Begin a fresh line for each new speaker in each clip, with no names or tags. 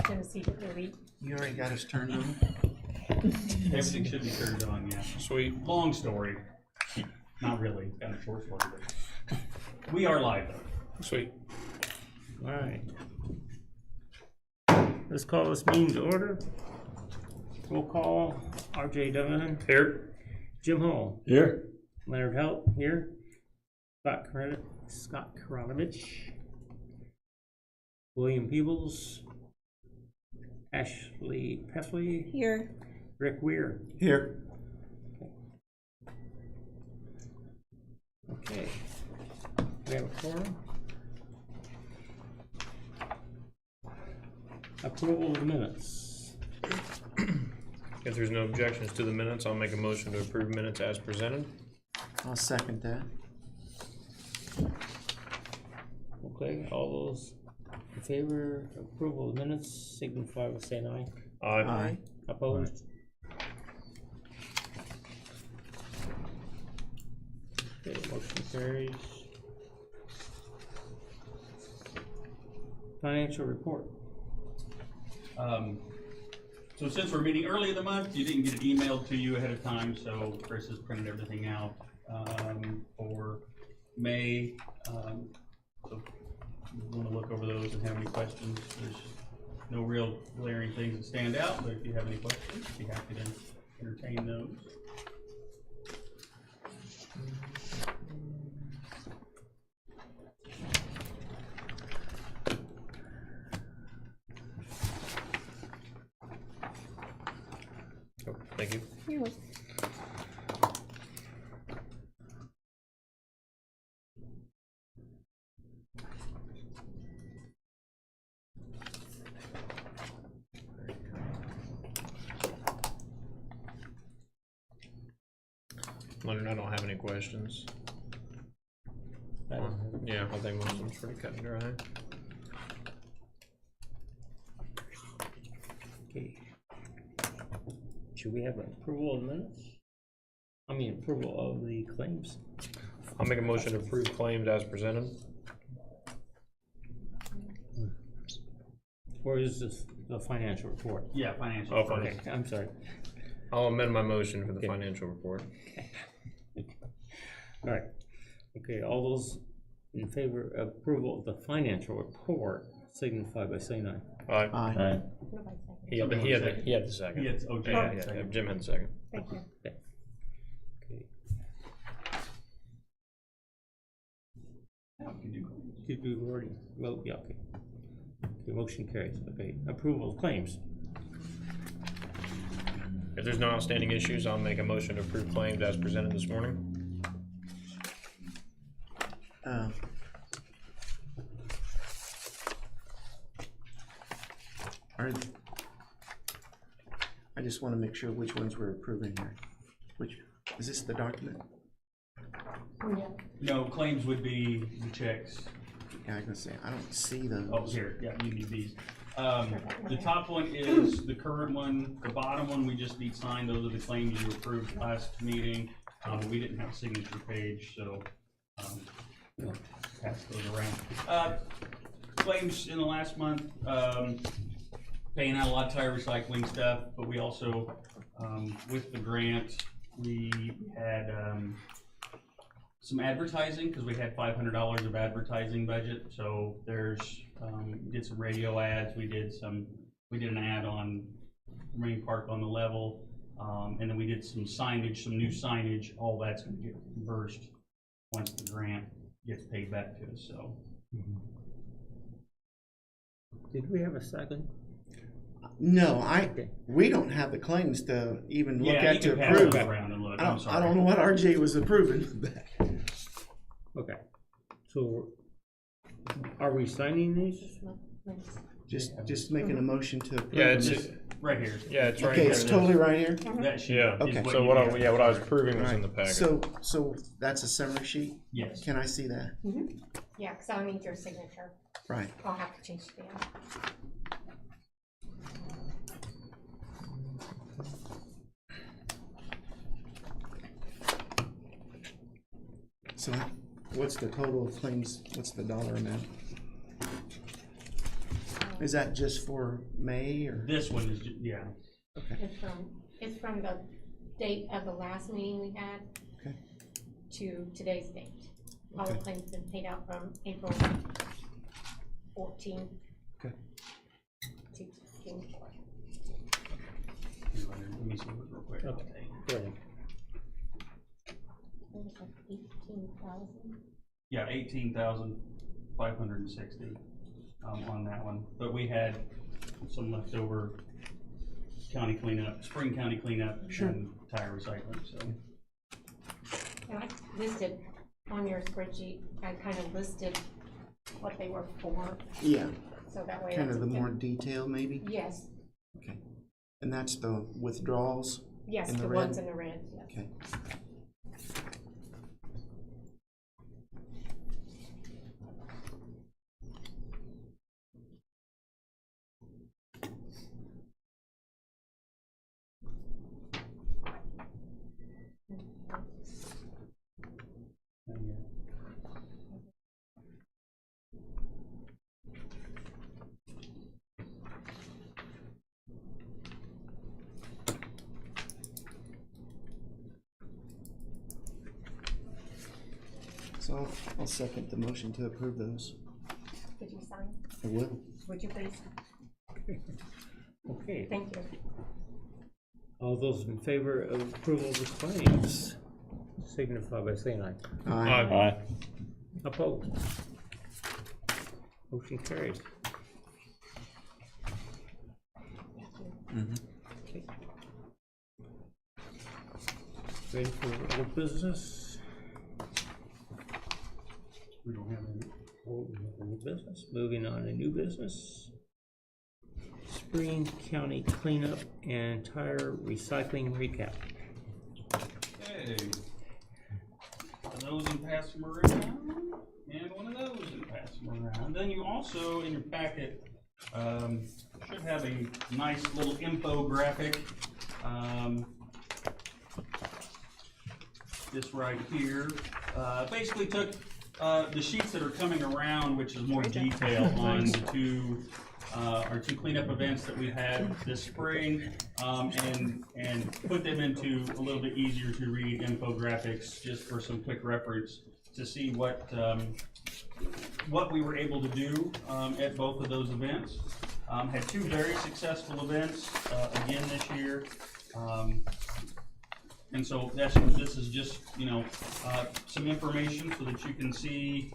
Tennessee to delete.
You already got us turned on?
Everything should be turned on, yeah.
Sweet.
Long story. Not really, kind of short story, but we are live though.
Sweet.
All right. Let's call this meeting to order. Roll call, R.J. Dillon.
Here.
Jim Hall.
Here.
Leonard Helt here. Scott Karanovich. William Peebles. Ashley Peffley.
Here.
Rick Weir.
Here.
Okay. We have a quorum. Approval of minutes.
If there's no objections to the minutes, I'll make a motion to approve minutes as presented.
I'll second that.
Okay, all those in favor of approval of minutes signify by saying aye.
Aye.
Opposed? Okay, motion carries. Financial report.
So since we're meeting early in the month, you didn't get it emailed to you ahead of time, so Chris has printed everything out, for May. So if you wanna look over those and have any questions, there's no real glaring things that stand out, but if you have any questions, I'd be happy to entertain those.
Oh, thank you. Leonard, I don't have any questions. Yeah, I think most of them's pretty cut and dry.
Okay. Should we have approval of minutes? I mean, approval of the claims.
I'll make a motion to approve claims as presented.
Or is this the financial report?
Yeah, financial.
Oh, fine.
Okay, I'm sorry.
I'll amend my motion for the
Okay.
financial report.
All right. Okay, all those in favor of approval of the financial report signify by saying aye.
Aye.
Aye.
Nobody seconded.
He had the second.
Yeah, it's okay.
Yeah, Jim had the second.
Thank you.
Okay.
Now we can do claims.
Did we already vote? Yeah, okay. Okay, motion carries. Okay, approval of claims.
If there's no outstanding issues, I'll make a motion to approve claims as presented this morning.
I just want to make sure which ones we're approving here. Which, is this the document?
Yeah.
No, claims would be the checks.
Yeah, I was gonna say, I don't see those.
Oh, here, yeah, you need these. The top one is the current one, the bottom one, we just need signed, those are the claims you approved last meeting. But we didn't have a signature page, so, pass those around. Claims in the last month, paying out a lot of tire recycling stuff, but we also, with the grant, we had, some advertising, because we had $500 of advertising budget, so there's, did some radio ads, we did an ad on Marine Park on the level, and then we did some signage, some new signage, all that's gonna get reversed once the grant gets paid back to us, so.
Did we have a second?
No, we don't have the claims to even look
Yeah,
at
you
to
can pass
approve.
it around and look, I'm
I
sorry.
don't know what RJ was approving.
Okay. So are we signing these?
Just making a motion to approve.
Yeah, it's,
them.
Right here.
yeah, it's right
Okay,
here.
it's totally right here?
That sheet
Yeah,
is
Okay.
what
so
you
what
have.
I was approving was in the
Right.
packet.
So that's a summary sheet?
Yes.
Can I see that?
Yeah, because I'll need your signature.
Right.
I'll have to change the end.
So what's the total of claims? What's the dollar amount? Is that just for May or?
This one is, yeah,
Okay,
It's from the date of the last meeting we had
okay,
to today's date. All the
Okay.
claims been paid out from April 14
okay.
to June 4.
let me see it real quick.
Okay, go ahead.
It was like 18,000.
Yeah, 18,560 on that one, but we had some leftover county cleanup, spring county cleanup and tire recycling, so.
And I listed on your spreadsheet, I kind of listed what they were for,
Yeah,
so that way.
kind of
it's-
the more detail maybe?
Yes,
Okay. And that's the withdrawals?
yes,
In the
the
red?
ones in the red, yes.
Okay. So I'll second the motion to approve those.
Could you sign?
I will.
Would you please?
Okay,
Thank you.
all those in favor of approval of the claims signify by saying aye.
Aye.
Opposed? Motion carries.
Mhm.
Okay. Ready for old business?
We don't have any.
Old business, moving on to new business. Spring County cleanup and tire recycling recap.
Okay. One of those and pass them around, and one of those and pass them around. Then you also, in your packet, should have a nice little infographic. This right here, basically took the sheets that are coming around, which is more detail on the our two cleanup events that we had this spring, and put them into a little bit easier to read infographics, just for some quick reference to see what we were able to do at both of those events. Had two very successful events again this year. And so this is just, some information so that you can see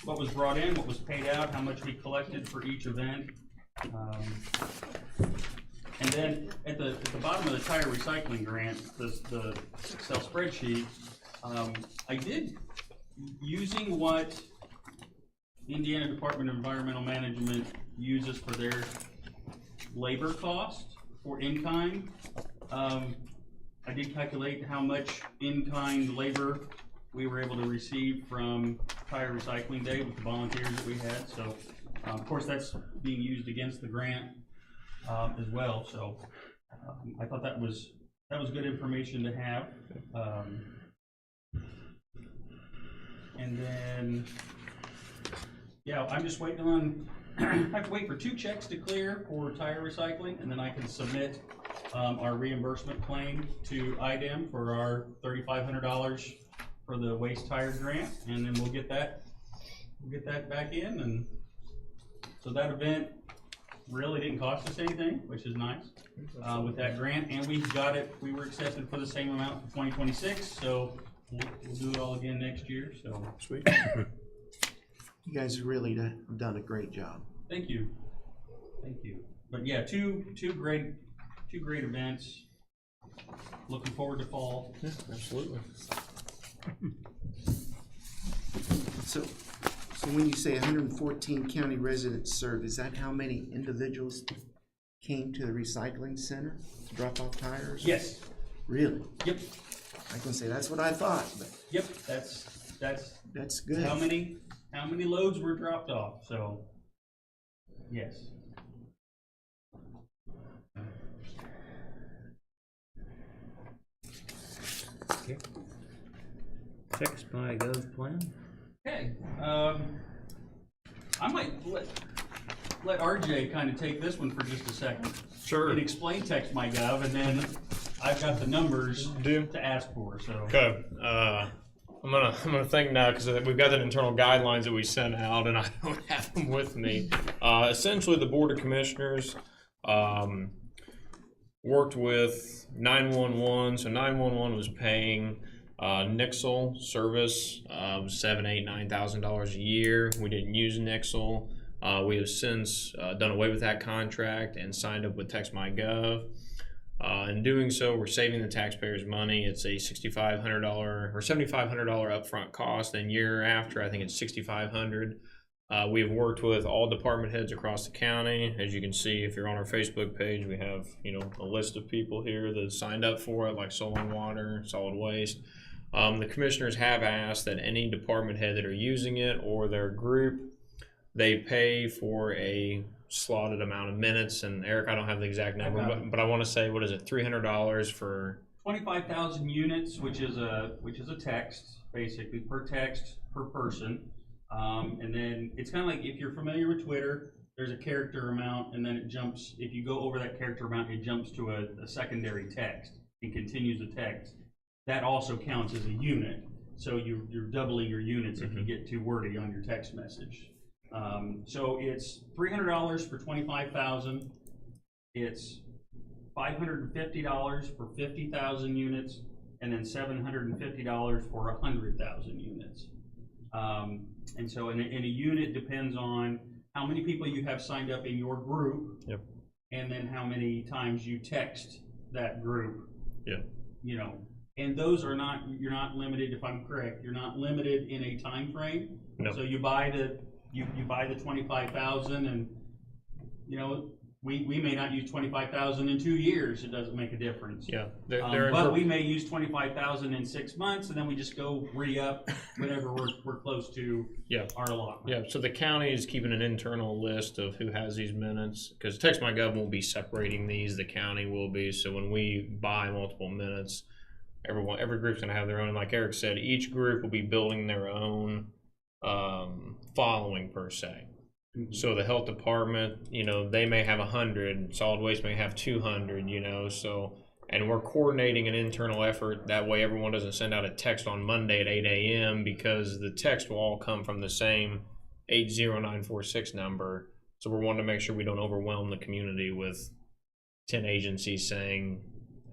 what was brought in, what was paid out, how much we collected for each event. And then at the bottom of the tire recycling grant, the Excel spreadsheet, I did, using what the Indiana Department of Environmental Management uses for their labor cost for in-kind. I did calculate how much in-kind labor we were able to receive from Tire Recycling Day with the volunteers that we had. So, of course, that's being used against the grant as well. So, I thought that was good information to have. And then, yeah, I'm just waiting on. I have to wait for 2 checks to clear for tire recycling, and then I can submit our reimbursement claim to IDEM for our $3,500 for the waste tire grant, and then we'll get that back in. And so that event really didn't cost us anything, which is nice with that grant, and we were accepted for the same amount for 2026, so we'll do it all again next year. So
Sweet.
You guys really have done a great job.
thank you. But yeah, two great events. Looking forward to fall.
Yeah, absolutely.
So when you say 114 county residents served, is that how many individuals came to the recycling center to drop off tires?
Yes.
Really?
Yep.
I can say that's what I thought, but
Yep. That's
good.
how many loads were dropped off. So yes.
Okay. Text by Gov plan.
Okay. I might let RJ kind of take this one for just a second.
Sure.
And explain Text My Gov, and then I've got the numbers
Do.
to ask for, so.
Okay, I'm gonna think now, because we've got the internal guidelines that we sent out, and I don't have them with me. Essentially, the Board of Commissioners, worked with 911, so 911 was paying, Nixle service, $7,000, $8,000, $9,000 a year. We didn't use Nixle. We have since, done away with that contract and signed up with TextMyGov. In doing so, we're saving the taxpayers money. It's a $6,500 or $7,500 upfront cost, and year after, I think it's $6,500. We have worked with all department heads across the county. As you can see, if you're on our Facebook page, we have, you know, a list of people here that signed up for it, like Soil and Water, Solid Waste. The commissioners have asked that any department head that are using it or their group, they pay for a slotted amount of minutes. And Eric, I don't have the exact number, but I want to say, what is it, $300 for
25,000 units, which is a text, basically per text per person. And then it's kind of like if you're familiar with Twitter, there's a character amount, and then it jumps. If you go over that character amount, it jumps to a secondary text and continues the text. That also counts as a unit. So you're doubling your units if you get too wordy on your text message. So it's $300 for 25,000. It's $550 for 50,000 units, and then $750 for 100,000 units. And so in a unit depends on how many people you have signed up in your group.
Yep.
And then how many times you text that group.
Yep.
You know, and those are not, you're not limited, if I'm correct, you're not limited in a time frame.
No.
So you buy the 25,000, and you know, we may not use 25,000 in 2 years. It doesn't make a difference.
Yeah,
But we may use 25,000 in 6 months, and then we just go re-up whenever we're close to our allotment.
Yeah, so the county is keeping an internal list of who has these minutes, because TextMyGov won't be separating these, the county will be. So when we buy multiple minutes, every group's gonna have their own. Like Eric said, each group will be building their own following per se.
Mhm.
So the health department, you know, they may have 100, solid waste may have 200, you know, so, and we're coordinating an internal effort. That way everyone doesn't send out a text on Monday at 8 a.m. because the text will all come from the same 80946 number. So we're wanting to make sure we don't overwhelm the community with 10 agencies saying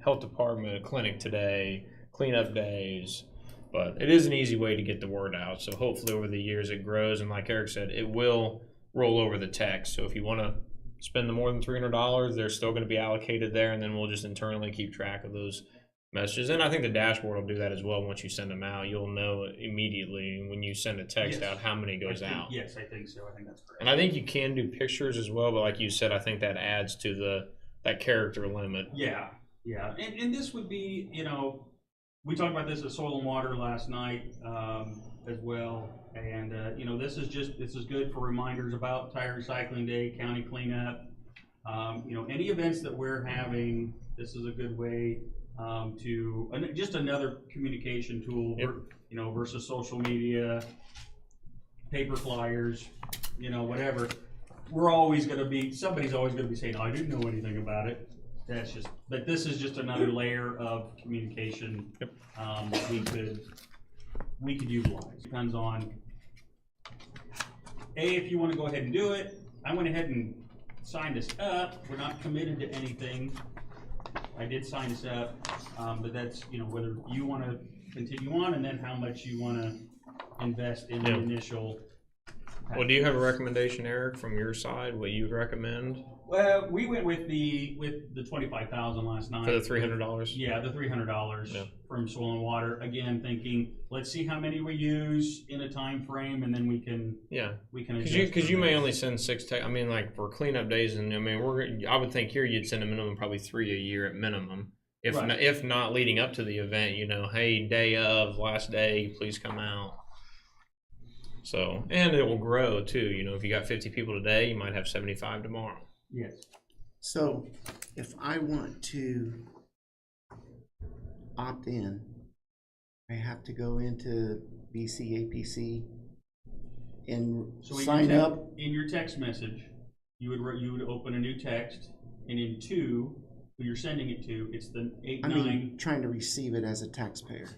health department, clinic today, cleanup days. But it is an easy way to get the word out. So hopefully over the years it grows. And like Eric said, it will roll over the text. So if you want to spend the more than $300, they're still going to be allocated there, and then we'll just internally keep track of those messages. And I think the dashboard will do that as well. Once you send them out, you'll know immediately when you send a text out how many goes out.
Yes, I think so. I think that's correct.
And I think you can do pictures as well, but like you said, I think that adds to that character limit.
Yeah. And this would be, you know, we talked about this at Soil and Water last night as well. And, you know, this is good for reminders about Tire Recycling Day, county cleanup. You know, any events that we're having, this is a good way just another communication tool,
Yep.
you know, versus social media, paper flyers, you know, whatever. Somebody's always going to be saying, oh, I didn't know anything about it. But this is just another layer of communication that we could utilize. Depends on, if you want to go ahead and do it. I went ahead and signed this up. We're not committed to anything. I did sign this up, but that's, you know, whether you want to continue on and then how much you want to invest in the initial.
Well, do you have a recommendation, Eric, from your side, what you recommend
Well, we went with the 25,000 last night.
for the $300?
Yeah, the $300 from Soil and Water. Again, thinking, let's see how many we use in a time frame, and then we can adjust.
Because you may only send 6 texts. I mean, like for cleanup days, and I mean, I would think here you'd send a minimum probably 3 a year at minimum. If not leading up to the event, you know, hey, day of, last day, please come out. So, and it will grow too. You know, if you got 50 people today, you might have 75 tomorrow.
Yes.
So if I want to opt in, I have to go into BCAPC and
So in
sign
your
up?
in your text message, you would open a new text, and in 2, who you're sending it to, it's the 8,
I
9.
mean, trying to receive it as a taxpayer.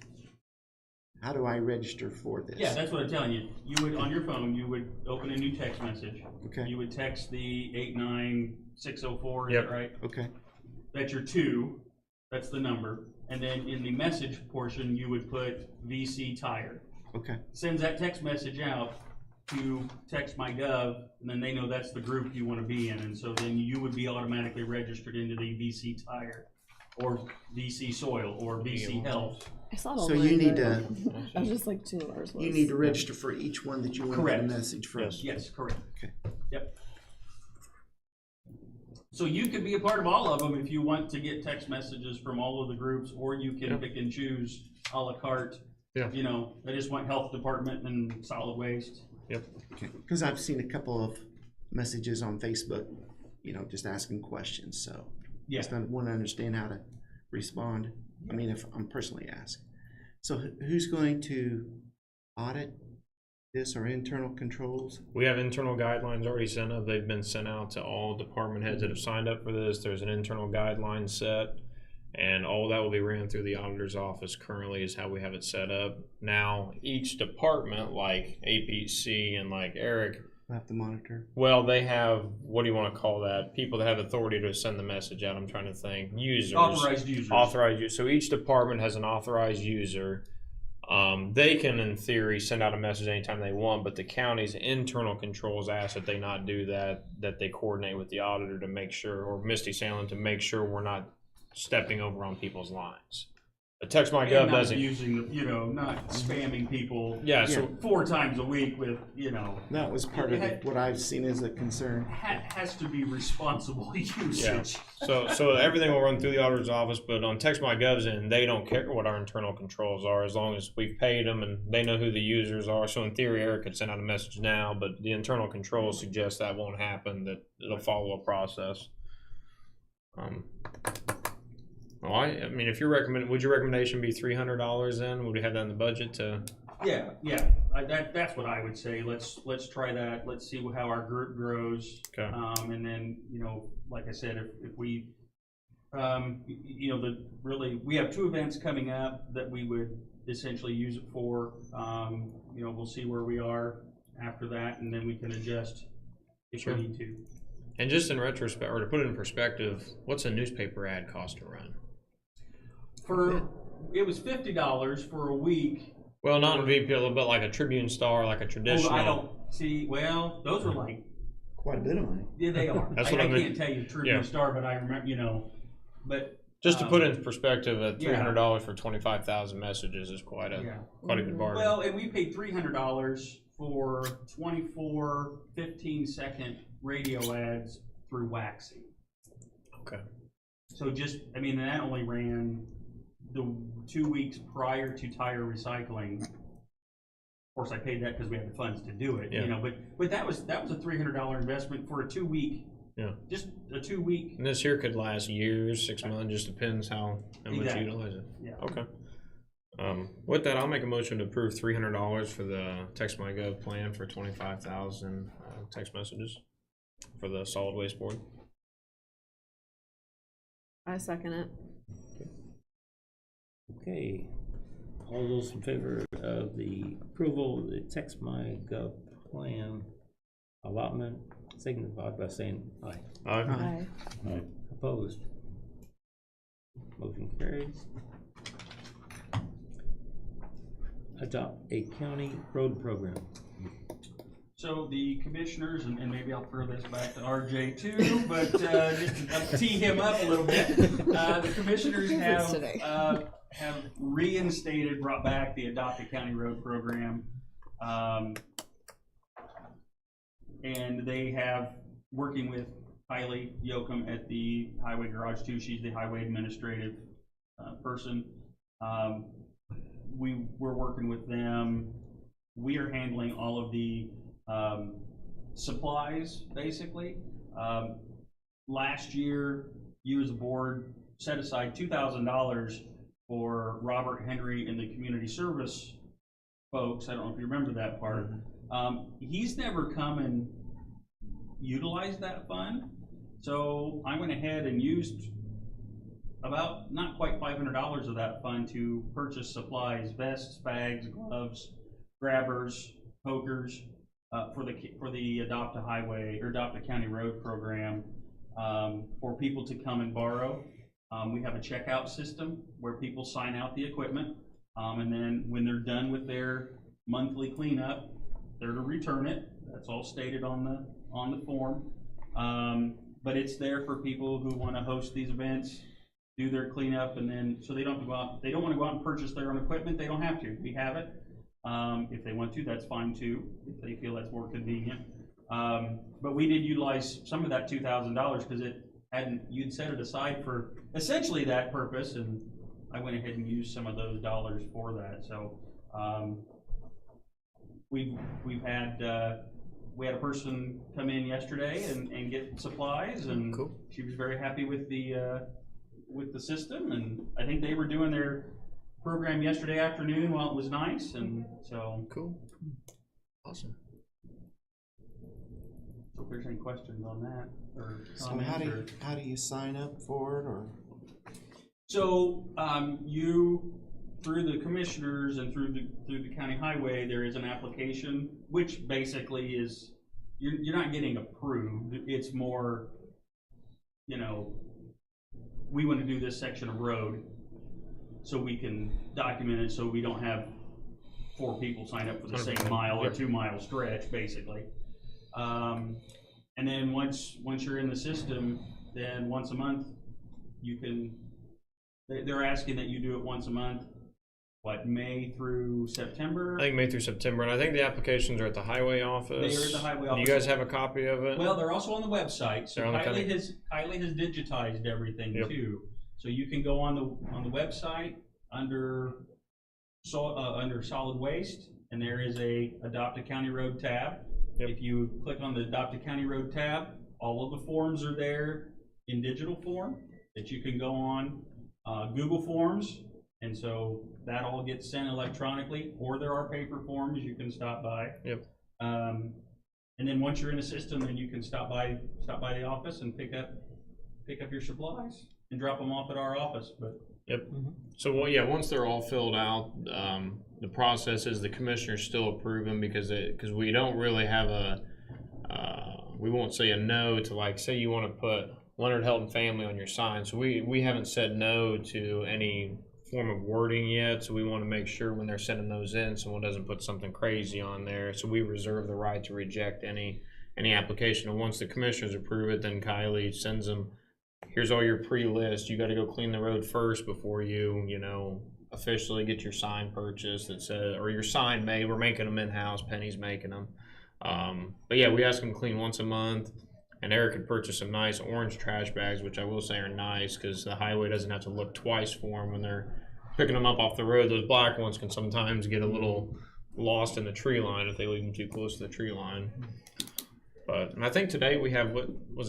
How do I register for this?
Yeah, that's what I'm telling you. You would, on your phone, you would open a new text message.
Okay,
You would text the 89604, is
Yep.
that right?
okay,
That's your 2, that's the number. And then in the message portion, you would put VC Tire.
okay,
Sends that text message out to TextMyGov, and then they know that's the group you want to be in. And so then you would be automatically registered into the VC Tire, or VC Soil, or VC Health.
I saw it all
So
over
you need
there.
to,
I was just like, 2 hours was.
you need to register for each one that you want to get a
Correct.
message from.
Yes, correct.
Okay.
Yep. So you could be a part of all of them if you want to get text messages from all of the groups, or you can
Yep.
pick and choose à la carte.
Yeah.
You know, I just want health department and solid waste.
Okay, because I've seen a couple of messages on Facebook, you know, just asking questions, so.
Yeah.
Just want to understand how to respond. I mean, if I'm personally asked. So who's going to audit this, or internal controls?
We have internal guidelines already sent up. They've been sent out to all department heads that have signed up for this. There's an internal guideline set, and all that will be ran through the auditor's office currently is how we have it set up. Now, each department, like APC and like Eric,
We'll have to monitor.
well, they have, what do you want to call that? People that have authority to send the message out. I'm trying to think. Users.
Authorized users.
Authorized user. So each department has an authorized user. They can, in theory, send out a message anytime they want, but the county's internal controls ask that they not do that, that they coordinate with the auditor to make sure, or Misty Sandlin to make sure we're not stepping over on people's lines. The
And
TextMyGov
not
doesn't.
using, not spamming people
Yeah, so
4 times a week with,
That was part of what I've seen as a concern.
has to be responsible usage.
So everything will run through the auditor's office, but on TextMyGov's end, they don't care what our internal controls are as long as we've paid them and they know who the users are. So in theory, Eric could send out a message now, but the internal controls suggest that won't happen, that it'll follow a process. Well, I mean, if would your recommendation be $300 then? Would we have that in the budget to?
Yeah. That's what I would say. Let's try that. Let's see how our group grows.
Okay.
And then, like I said, if we, we have 2 events coming up that we would essentially use it for. We'll see where we are after that, and then we can adjust if
Sure.
we need to.
And just in retrospect, or to put it in perspective, what's a newspaper ad cost to run?
It was $50 for a week.
Well, not in VPL, but like a Tribune Star, like a traditional.
I don't see. Well, those are like.
Quite a bit of money.
Yeah, they are.
That's
I
what I mean.
can't tell you Tribune
Yeah.
Star, but I remember, but.
Just to put it in perspective, at
Yeah.
$300 for 25,000 messages is quite a good bargain.
Well, and we paid $300 for 24 15-second radio ads through Waxy.
Okay.
So that only ran the 2 weeks prior to tire recycling. Of course, I paid that because we had the funds to do it,
Yeah.
but that was a $300 investment for a 2-week.
Yeah.
Just a 2-week.
And this here could last years, 6 months, just depends how much you
Exactly.
utilize it.
Yeah.
Okay. With that, I'll make a motion to approve $300 for the TextMyGov plan for 25,000 text messages for the solid waste board.
I second it.
Okay, all those in favor of the approval of the TextMyGov plan allotment, signify by saying aye.
Aye.
Opposed? Motion carries. Adopt a county road program.
So the commissioners, and maybe I'll throw this back to RJ too, but just to tee him up a little bit. The commissioners
today.
have reinstated, brought back the Adopt a County Road program. And they have, working with Kylie Yoakum at the Highway Garage too, she's the highway administrative person. We're working with them. We are handling all of the supplies, basically. Last year, you as a board set aside $2,000 for Robert Henry and the community service folks. I don't know if you remember that part. He's never come and utilized that fund, so I went ahead and used about not quite $500 of that fund to purchase supplies, vests, bags, gloves, grabbers, pokers, for the Adopt a Highway or Adopt a County Road program, for people to come and borrow. We have a checkout system where people sign out the equipment, and then when they're done with their monthly cleanup, they're to return it. That's all stated on the form. But it's there for people who want to host these events, do their cleanup, and then so they don't have to go out. They don't want to go out and purchase their own equipment. They don't have to. We have it. If they want to, that's fine too. If they feel that's more convenient. But we did utilize some of that $2,000 because you'd set it aside for essentially that purpose, and I went ahead and used some of those dollars for that. So we had a person come in yesterday and get supplies, and
Cool.
she was very happy with the system, and I think they were doing their program yesterday afternoon while it was nice, and so.
Cool. Awesome.
So if there's any questions on that or
So
comments
how do you sign up for it, or?
So, you, through the commissioners and through the county highway, there is an application, which basically is, you're not getting approved. It's more, we want to do this section of road so we can document it, so we don't have 4 people sign up for the same
100%.
mile or
Yep.
2 mile stretch, basically. And then once you're in the system, then once a month, they're asking that you do it once a month, May through September?
I think May through September, and I think the applications are at the highway office.
They are at the highway
Do
office.
you guys have a copy of it?
Well, they're also on the website, so
They're on the
Kylie has digitized everything
Yep.
too. So you can go on the website under solid waste, and there is a Adopt a County Road tab.
Yep.
If you click on the Adopt a County Road tab, all of the forms are there in digital form that you can go on, Google Forms, and so that all gets sent electronically, or there are paper forms you can stop by.
Yep.
And then once you're in the system, then you can stop by the office and pick up your supplies and drop them off at our office. But
Yep. So, once they're all filled out, the process is the commissioners still approve them because we don't really have we won't say a no to, like, say you want to put Leonard Helton Family on your sign. So we haven't said no to any form of wording yet. So we want to make sure when they're sending those in, someone doesn't put something crazy on there. So we reserve the right to reject any application. And once the commissioners approve it, then Kylie sends them, here's all your pre-list. You got to go clean the road first before you officially get your sign purchased that says, or your sign made. We're making them in-house. Penny's making them. But yeah, we ask them to clean once a month. And Eric had purchased some nice orange trash bags, which I will say are nice because the highway doesn't have to look twice for them when they're picking them up off the road. Those black ones can sometimes get a little lost in the tree line if they leave them too close to the tree line. And I think today we have,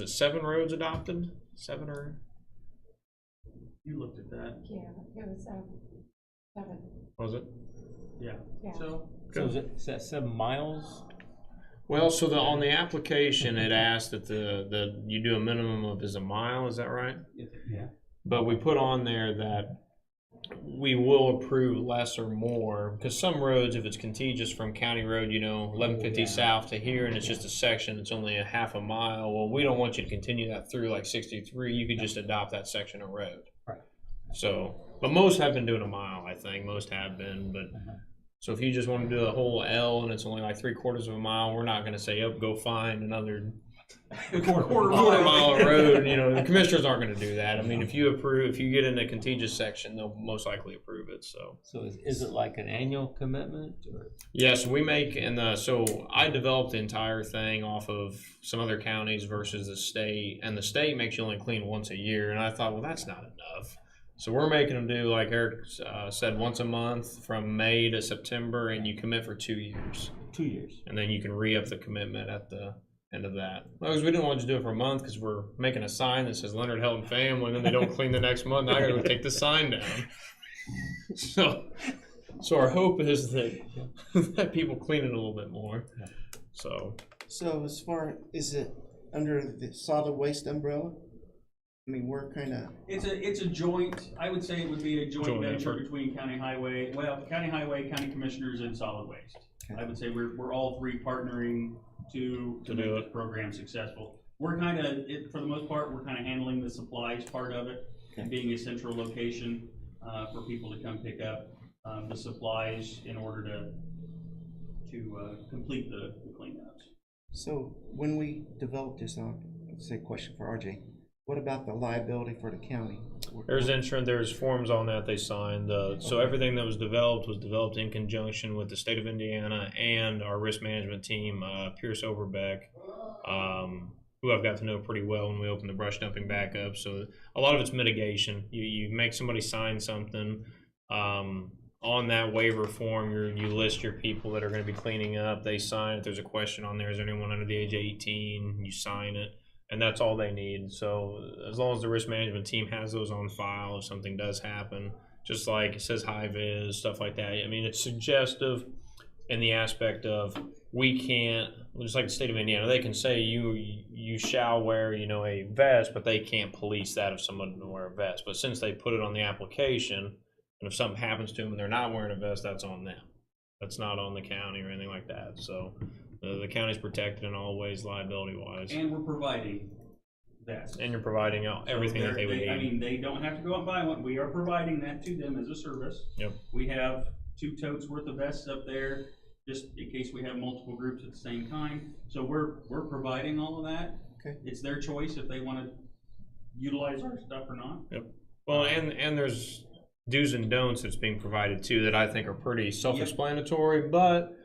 7 roads adopted? 7 or?
you looked at that,
Yeah, it was, 7,
Was it?
yeah.
yeah.
So
Is that 7 miles?
Well, so on the application, it asked that you do a minimum of is a mile, is that right?
Yeah.
But we put on there that we will approve less or more, because some roads, if it's contiguous from County Road, 1150 south to here, and it's just a section, it's only a half a mile. Well, we don't want you to continue that through like 63. You could just adopt that section of road.
Right.
So, but most have been doing a mile, I think. Most have been, but. So if you just want to do a whole L and it's only like 3/4 of a mile, we're not going to say, go find another quarter mile of road. The commissioners aren't going to do that. I mean, if you get in a contiguous section, they'll most likely approve it. So
is it like an annual commitment or?
yes, we make, so I developed the entire thing off of some other counties versus the state, and the state makes you only clean once a year, and I thought, well, that's not enough. So we're making them do, like Eric said, once a month from May to September, and you commit for 2 years.
2 years.
And then you can re-up the commitment at the end of that. Well, because we didn't want to do it for a month because we're making a sign that says Leonard Helton Family, and then they don't clean the next month. Now I got to go take the sign down. So So our hope is that that people clean it a little bit more. So
So as far, is it under the solid waste umbrella? I mean, we're kinda,
It's a joint, I would say it would be a joint
Joint
venture
effort.
between county highway, county highway, county commissioners, and solid waste.
Okay.
I would say we're all three partnering to
To
make
do
this program successful. We're kinda, for the most part, we're kinda handling the supplies part of it, and
Okay.
being a central location, for people to come pick up, the supplies in order to complete the cleanups.
so when we developed this, let's say a question for RJ, what about the liability for the county?
there's insurance, there's forms on that they signed. So everything that was developed in conjunction with the state of Indiana and our risk management team, Pierce Overbeck, who I've got to know pretty well when we opened the brush dumping back up. So a lot of it's mitigation. You make somebody sign something. On that waiver form, you list your people that are going to be cleaning up. They sign it. There's a question on there. Is there anyone under the age of 18? You sign it. And that's all they need. So as long as the risk management team has those on file, if something does happen, just like it says high vis, stuff like that. I mean, it's suggestive in the aspect of we can't, just like the state of Indiana, they can say you shall wear, a vest, but they can't police that if someone doesn't wear a vest. But since they put it on the application, and if something happens to them and they're not wearing a vest, that's on them. That's not on the county or anything like that. So the county's protected in all ways, liability-wise.
And we're providing vests.
And you're providing everything that they would need.
I mean, they don't have to go out and buy one. We are providing that to them as a service.
Yep.
We have 2 totes worth of vests up there, just in case we have multiple groups at the same time. So we're providing all of that.
Okay.
It's their choice if they want to utilize our stuff or not.
Well, and there's do's and don'ts that's being provided too that I think are pretty self-explanatory, but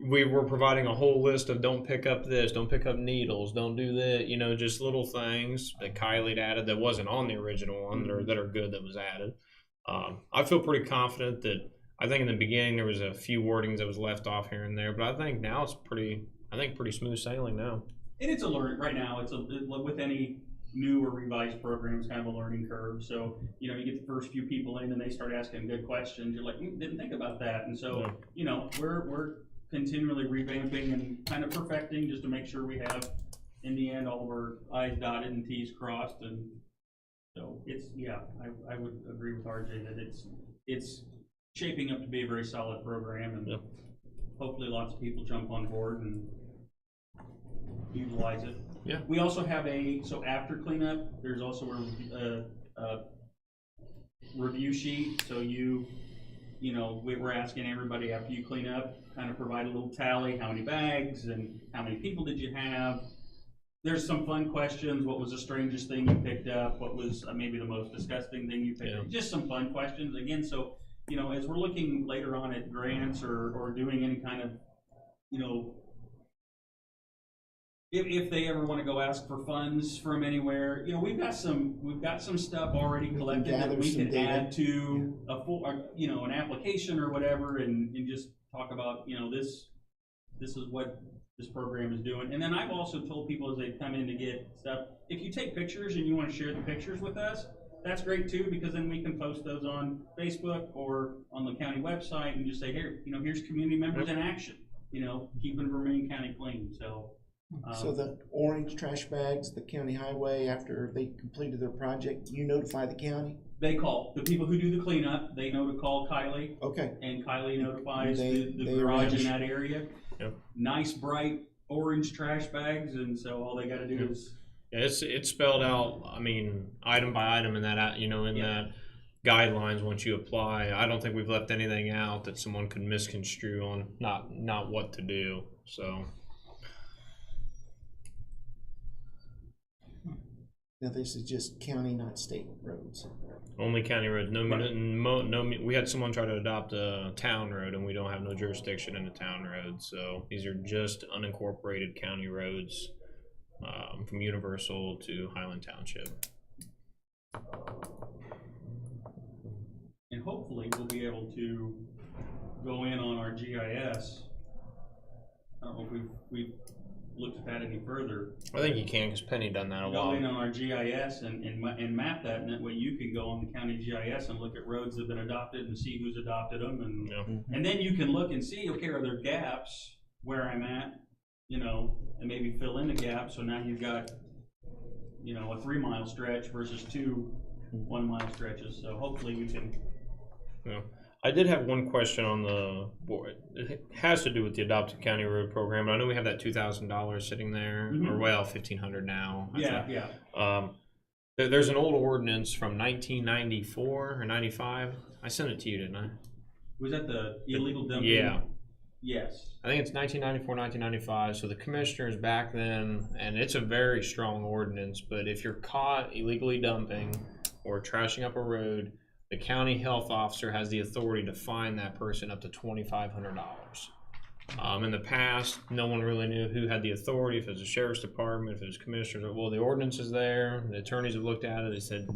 we're providing a whole list of don't pick up this, don't pick up needles, don't do that, just little things that Kylie added that wasn't on the original one that are good that was added. I feel pretty confident that I think in the beginning there was a few wordings that was left off here and there, but I think now it's pretty smooth sailing now.
And it's a learn right now. With any new or revised program, it's kind of a learning curve. So, you get the first few people in and they start asking good questions. You're like, didn't think about that. And so, we're continually revamping and kind of perfecting just to make sure we have, in the end, all of our I's dotted and T's crossed. And so I would agree with RJ that it's shaping up to be a very solid program, and hopefully lots of people jump on board and utilize it.
Yeah.
We also have so after cleanup, there's also a review sheet. So we're asking everybody after you clean up, kind of provide a little tally, how many bags and how many people did you have? There's some fun questions. What was the strangest thing you picked up? What was maybe the most disgusting thing you picked up? Just some fun questions. Again, so, as we're looking later on at grants or doing any kind of, if they ever want to go ask for funds from anywhere, we've got some stuff already collected that we can add to a full, an application or whatever, and just talk about, this is what this program is doing. And then I've also told people as they come in to get stuff, if you take pictures and you want to share the pictures with us, that's great too, because then we can post those on Facebook or on the county website and just say, here, here's community members in action, keeping Vermillion County clean.
So the orange trash bags, the county highway, after they completed their project, you notify the county?
They call the people who do the cleanup. They know to call Kylie,
Okay,
and Kylie notifies
They
the garage in
arrange.
that area.
Yep.
Nice bright orange trash bags, and so all they got to do is
It's spelled out. I mean, item by item in that that guidelines once you apply. I don't think we've left anything out that someone could misconstrue on not what to do. So
now this is just county, not state roads.
only county roads. No, we had someone try to adopt a town road, and we don't have no jurisdiction in the town road. So these are just unincorporated county roads. From Universal to Highland Township.
and hopefully we'll be able to go in on our GIS. I don't know if we've looked at that any further.
I think you can, because Penny done that a
Go in
while.
on our GIS and map that, and that way you can go on the county GIS and look at roads that have been adopted and see who's adopted them, and
Yeah.
and then you can look and see, okay, are there gaps where I'm at, you know, and maybe fill in the gaps, so now you've got, you know, a 3-mile stretch versus 2 1-mile stretches, so hopefully we can.
Yeah. I did have one question on the board. It has to do with the Adopted County Road Program, but I know we have that $2,000 sitting there,
Mhm.
or well, $1,500 now. I
Yeah,
think.
yeah.
There's an old ordinance from 1994 or 95. I sent it to you, didn't I?
Was that the illegal dumping?
Yeah.
Yes.
I think it's 1994, 1995. So the commissioners back then, and it's a very strong ordinance, but if you're caught illegally dumping or trashing up a road, the county health officer has the authority to fine that person up to $2,500. In the past, no one really knew who had the authority, if it was the sheriff's department, if it was commissioners. Well, the ordinance is there. The attorneys have looked at it. They said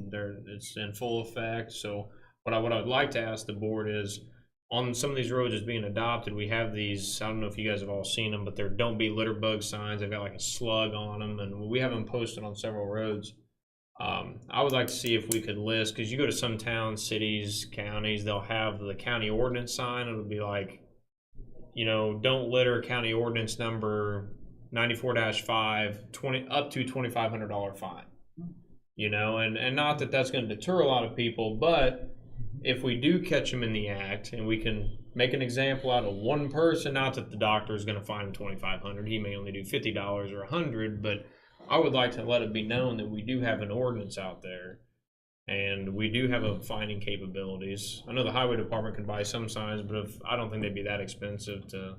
it's in full effect. So what I would like to ask the board is, on some of these roads that's being adopted, we have these, I don't know if you guys have all seen them, but they're "Don't Be Litter Bug" signs. They've got like a slug on them, and we have them posted on several roads. I would like to see if we could list, because you go to some towns, cities, counties, they'll have the county ordinance sign. It'll be like, you know, "Don't litter, county ordinance number 94-5, 20 up to $2,500 fine." You know, and not that that's going to deter a lot of people, but if we do catch them in the act and we can make an example out of one person, not that the doctor is going to fine him $2,500, he may only do $50 or $100, but I would like to let it be known that we do have an ordinance out there and we do have a fining capabilities. I know the highway department can buy some signs, but I don't think they'd be that expensive to.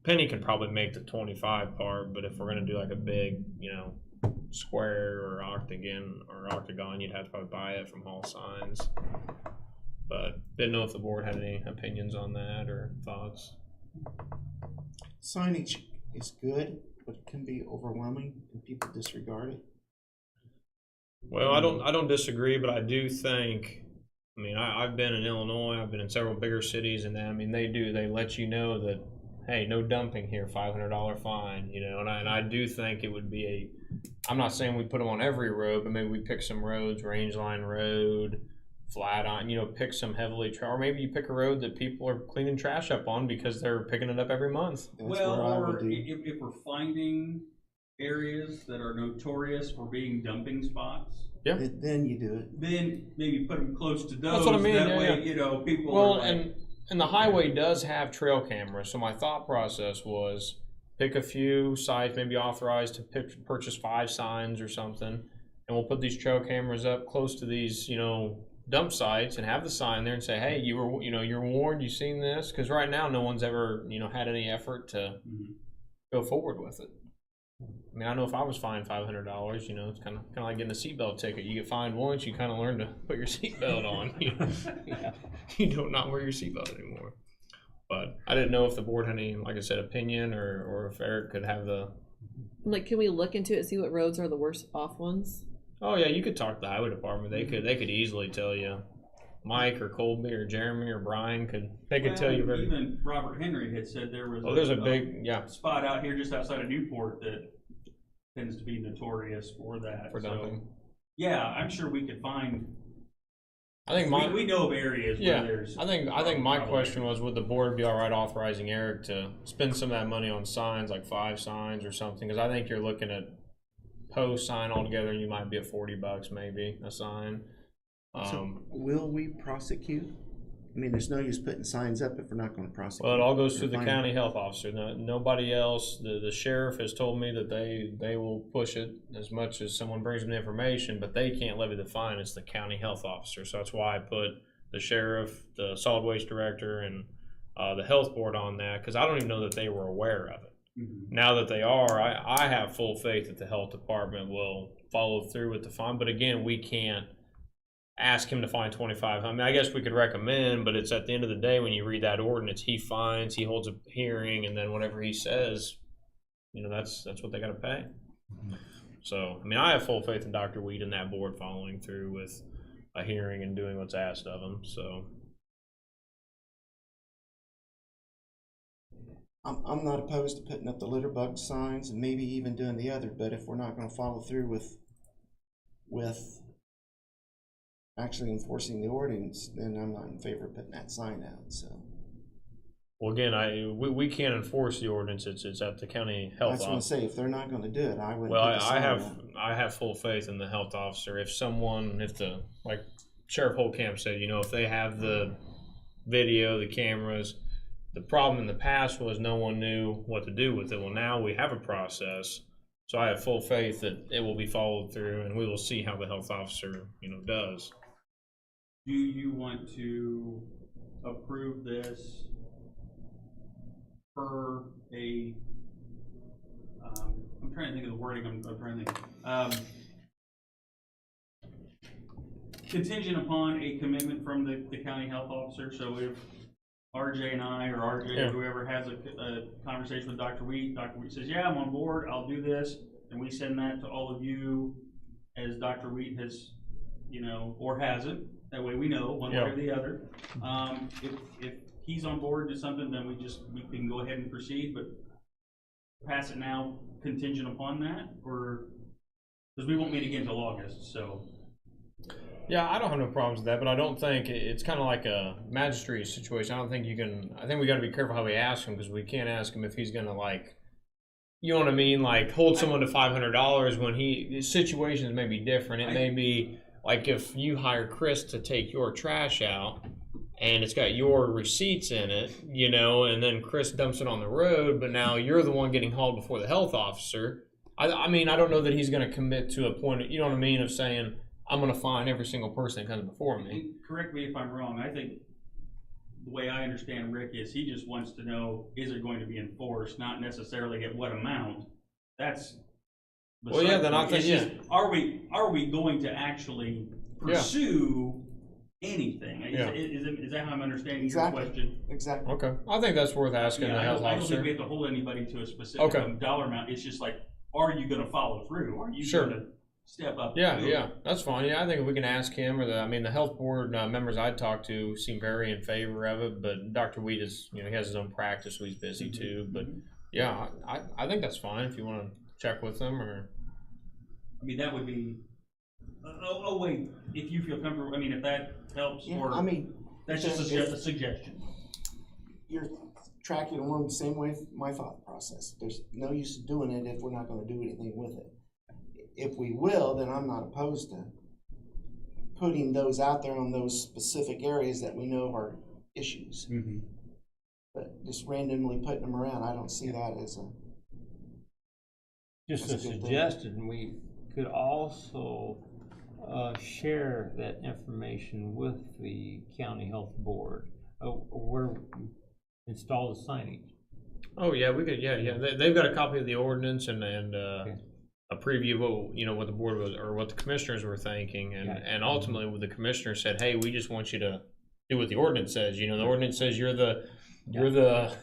Penny can probably make the 25 part, but if we're going to do like a big, you know, square or octagon, you'd have to probably buy it from Hall Signs. But didn't know if the board had any opinions on that or thoughts.
Signage is good, but it can be overwhelming and people disregard it.
Well, I don't disagree, but I do think, I mean, I've been in Illinois, I've been in several bigger cities, and I mean, they let you know that, hey, no dumping here, $500 fine, you know, and I do think it would be I'm not saying we put them on every road, but maybe we pick some roads, Range Line Road, Flat on, you know, pick some heavily, or maybe you pick a road that people are cleaning trash up on because they're picking it up every month.
That's
Well,
what I
or
would do.
if we're finding areas that are notorious for being dumping spots,
Then you do it.
then maybe put them close to those.
That's what I mean,
That
yeah,
way,
yeah.
you know, people
Well,
are like,
and the highway does have trail cameras, so my thought process was pick a few sites, maybe authorized to purchase 5 signs or something, and we'll put these trail cameras up close to these, you know, dump sites and have the sign there and say, hey, you're warned, you've seen this, because right now no one's ever, you know, had any effort to go forward with it. I mean, I know if I was fined $500, you know, it's kind of like getting a seatbelt ticket. You get fined once, you kind of learn to put your seatbelt on. You know? You don't not wear your seatbelt anymore. But I didn't know if the board had any, like I said, opinion, or if Eric could have the.
Like, can we look into it, see what roads are the worst off ones?
Oh yeah, you could talk to the highway department. They could easily tell you. Mike or Colby or Jeremy or Brian could tell you.
Even Robert Henry had said there was
There's a big
spot out here just outside of Newport that tends to be notorious for that.
for dumping.
So, yeah, I'm sure we could find.
I think
we know of areas
Yeah,
where there's.
I think my question was, would the board be all right authorizing Eric to spend some of that money on signs, like 5 signs or something? Because I think you're looking at post sign altogether, you might be at $40 maybe a sign.
So will we prosecute? I mean, there's no use putting signs up if we're not going to prosecute.
Well, it all goes
or
through the
fine
county health officer. Nobody else. The sheriff has told me that they will push it as much as someone brings them the information, but they can't levy the fine. It's the county health officer. So that's why I put the sheriff, the solid waste director, and the health board on that, because I don't even know that they were aware of it. Now that they are, I have full faith that the health department will follow through with the fine. But again, we can't ask him to fine 25. I mean, I guess we could recommend, but it's at the end of the day when you read that ordinance, he fines, he holds a hearing, and then whatever he says, you know, that's what they got to pay. So, I mean, I have full faith in Dr. Weed and that board following through with a hearing and doing what's asked of them. So,
I'm not opposed to putting up the litter bug signs and maybe even doing the other, but if we're not gonna follow through with actually enforcing the ordinance, then I'm not in favor of putting that sign out, so.
Well, again, we can't enforce the ordinance, it's at the county health
That's what I'm
office.
saying, if they're not gonna do it, I wouldn't
Well,
put the sign out.
I have full faith in the health officer. If the, like Sheriff Holcamp said, you know, if they have the video, the cameras, the problem in the past was no one knew what to do with it. Well, now we have a process, so I have full faith that it will be followed through, and we will see how the health officer, you know, does.
Do you want to approve this per a, I'm trying to think of the wording, I'm trying to think. Contingent upon a commitment from the county health officer, so if RJ and I, or RJ,
Yeah.
or whoever has a conversation with Dr. Wheat says, yeah, I'm on board, I'll do this, and we send that to all of you as Dr. Wheat has, you know, or hasn't, that way we know, one way or the other. If he's on board to something, then we can go ahead and proceed, but pass it now contingent upon that, or, because we won't meet again until August, so.
Yeah, I don't have no problems with that, but I don't think it's kind of like a magistrate situation. I don't think you can. I think we got to be careful how we ask him, because we can't ask him if he's gonna, like, you know what I mean, like hold someone to $500 when his situations may be different. It may be like if you hire Chris to take your trash out and it's got your receipts in it, you know, and then Chris dumps it on the road, but now you're the one getting hauled before the health officer. I mean, I don't know that he's going to commit to a point, you know what I mean, of saying, I'm going to fine every single person that comes before me.
And correct me if I'm wrong, I think the way I understand Rick is he just wants to know, is it going to be enforced, not necessarily at what amount. That's.
Well, yeah, then I think,
it's just, are we going to actually pursue anything?
Yeah.
Is that how I'm understanding
Exactly.
your question?
Exactly.
Okay, I think that's worth asking
Yeah,
the
I
health
don't think
officer.
we have to hold anybody to a specific
Okay.
dollar amount. It's just like, are you gonna follow through? Are you
Sure.
gonna step up?
Yeah,
and do it?
yeah, that's fine. Yeah, I think if we can ask him, or the health board members I talked to seem very in favor of it, but Dr. Wheat is, you know, he has his own practice, so he's busy too, but yeah, I think that's fine if you want to check with them, or.
I mean, that would be, wait, if you feel comfortable, I mean, if that helps,
Yeah,
or,
I mean,
that's just a suggestion.
you're tracking along the same way my thought process. There's no use doing it if we're not gonna do anything with it. If we will, then I'm not opposed to putting those out there on those specific areas that we know are issues. But just randomly putting them around, I don't see that as a,
Just a
That's a good thing.
suggestion, we could also share that information with the county health board, where we install the signage.
Oh yeah, we could. Yeah. They've got a copy of the ordinance and
Okay.
a preview of what the board was, or what the commissioners were thinking, and ultimately what the commissioner said, hey, we just want you to do what the ordinance says. You know, the ordinance says you're the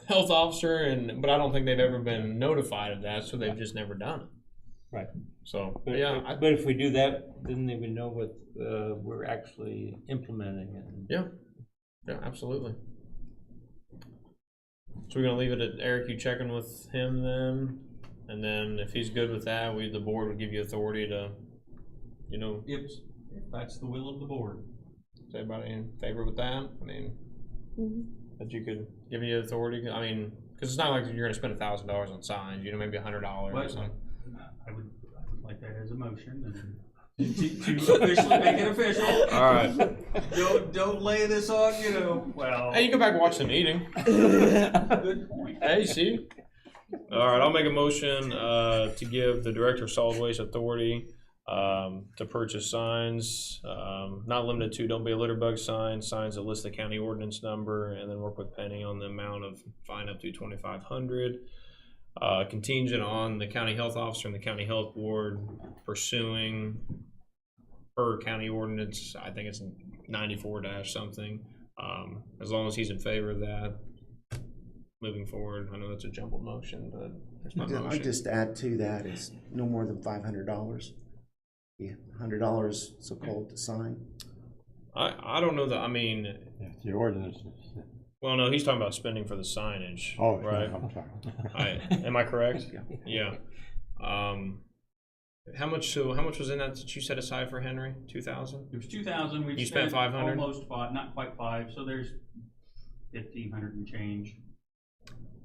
health officer, but I don't think they've ever been notified of that, so they've just never done it.
Right.
So
But,
yeah,
but if we do that, then they would know what we're actually implementing it.
yeah, absolutely. So we're gonna leave it at Eric, you checking with him then, and then if he's good with that, the board would give you authority to, you know,
If that's the will of the board.
is everybody in favor with that? I mean, that you could give you authority. I mean, because it's not like you're gonna spend $1,000 on signs. You know, maybe $100 or
But
something.
I would like that as a motion, and to officially make it official.
All right.
Don't lay this on, you know, well.
Hey, you go back and watch the meeting.
Good point.
Hey, see. All right, I'll make a motion to give the director of solid waste authority to purchase signs, not limited to don't be a litter bug sign, signs that list the county ordinance number, and then work with Penny on the amount of fine up to $2,500. Contingent on the county health officer and the county health board pursuing per county ordinance. I think it's 94- something. As long as he's in favor of that, moving forward. I know that's a jumbled motion, but there's my
I
motion.
just add to that is no more than $500. Yeah, $100 so-called to sign.
I don't know that. I mean,
Yeah, the ordinance.
Well, no, he's talking about spending for the signage.
Oh,
right.
I'm sorry.
Am I correct? Yeah. How much was in that you set aside for Henry? 2,000?
It was 2,000, we
You spent 500?
almost 5, not quite 5, so there's 1,500 and change.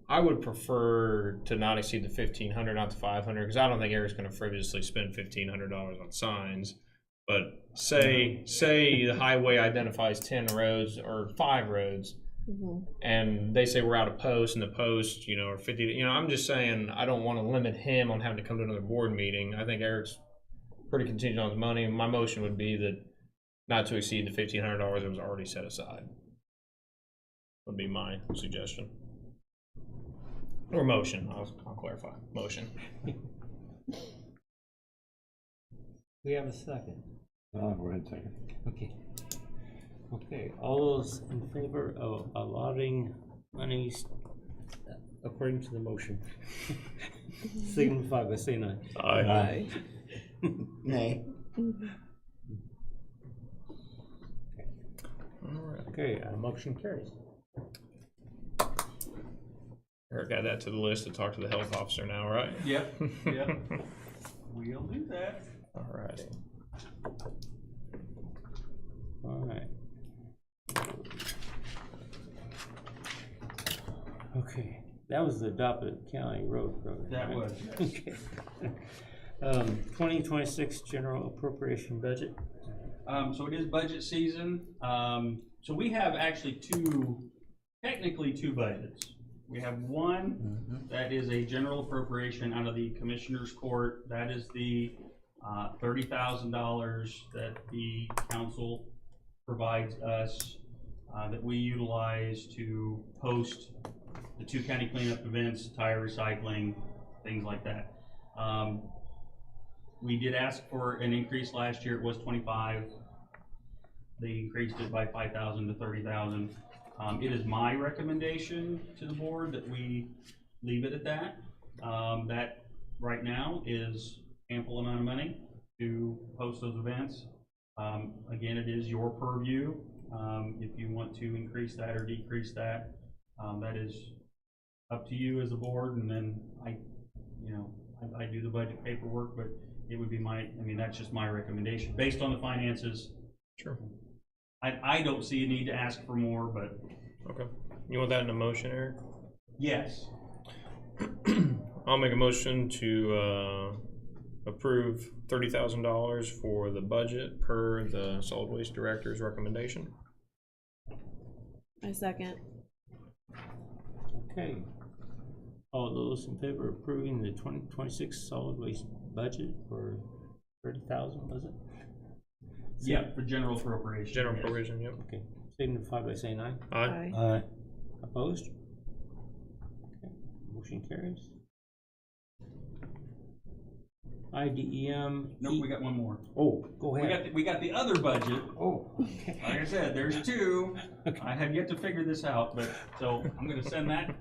I would prefer to not exceed the 1,500, not the 500, because I don't think Eric's going to frivolously spend $1,500 on signs. But say the highway identifies 10 roads or 5 roads, and they say we're out of posts, and the posts, you know, are 50. You know, I'm just saying I don't want to limit him on having to come to another board meeting. I think Eric's pretty contingent on his money. My motion would be that not to exceed the $1,500 that was already set aside. Would be my suggestion. Or motion. I'll clarify. Motion.
We have a second.
Oh, go ahead, second.
Okay. Okay, all those in favor of allotting monies according to the motion, signify by saying aye.
Aye.
Nay.
Okay, motion carries.
Eric, add that to the list to talk to the health officer now, right?
Yep, yep. We'll do that.
All righty.
All right. Okay, that was the adopted county road program.
That
right?
was, yes.
Okay. 2026 general appropriation budget.
So it is budget season. So we have actually technically two budgets. We have one that is a general appropriation out of the Commissioner's Court. That is the $30,000 that the council provides us that we utilize to host the 2 county cleanup events, tire recycling, things like that. We did ask for an increase last year. It was 25. They increased it by 5,000 to 30,000. It is my recommendation to the board that we leave it at that. That right now is ample amount of money to host those events. Again, it is your purview. If you want to increase that or decrease that, that is up to you as a board. And then I do the budget paperwork, but it would be that's just my recommendation based on the finances.
Sure.
I don't see a need to ask for more, but.
Okay. You want that in a motion, Eric?
Yes.
I'll make a motion to approve $30,000 for the budget per the solid waste director's recommendation.
I second.
Okay. All those in favor of approving the 2026 solid waste budget for 30,000, was it?
Yeah, for general appropriation.
General
yes.
appropriation, yep.
Okay. Signify by saying aye.
Aye.
Aye. Opposed? Okay. Motion carries. IDEM.
Nope, we got one more.
Oh, go ahead.
We got the other budget.
Oh, okay.
Like I said, there's 2. I have yet to figure this out, but so I'm going to send that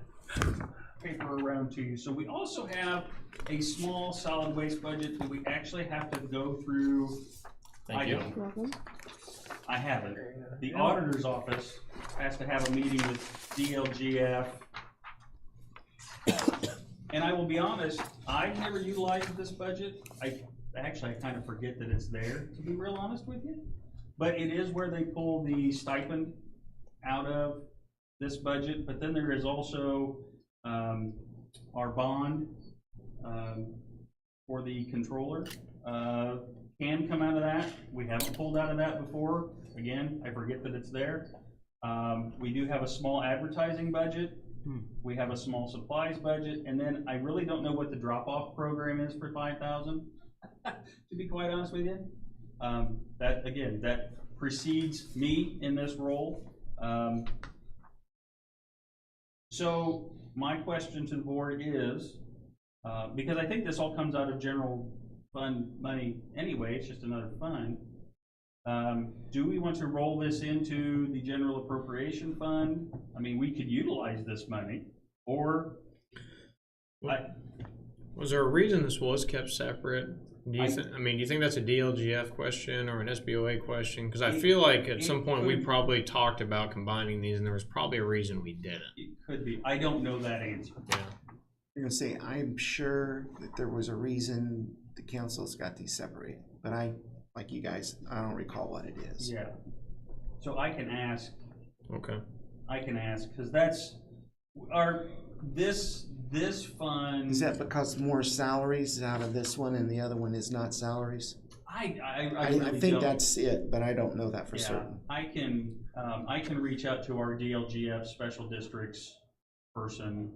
paper around to you. So we also have a small solid waste budget that we actually have to go through.
Thank you.
Welcome.
I haven't. The auditor's office has to have a meeting with DLGF. And I will be honest, I've never utilized this budget. I kind of forget that it's there, to be real honest with you. But it is where they pull the stipend out of this budget. But then there is also our bond for the controller. Can come out of that. We haven't pulled out of that before. Again, I forget that it's there. We do have a small advertising budget. We have a small supplies budget, and then I really don't know what the drop-off program is for 5,000. To be quite honest with you, that precedes me in this role. So my question to the board is, because I think this all comes out of general fund money anyway, it's just another fund. Do we want to roll this into the general appropriation fund? I mean, we could utilize this money, or
Was there a reason this was kept separate? Do you think that's a DLGF question or an SBOA question? Because I feel like at some point we probably talked about combining these, and there was probably a reason we didn't.
It could be. I don't know that answer.
Yeah.
I'm gonna say, I'm sure that there was a reason the council's got these separated, but like you guys, I don't recall what it is.
Yeah. So I can ask,
Okay.
because that's, this fund.
Is that because more salaries out of this one and the other one is not salaries?
I
I
really
think
don't.
that's it, but I don't know that for
Yeah,
certain.
I can reach out to our DLGF special districts person.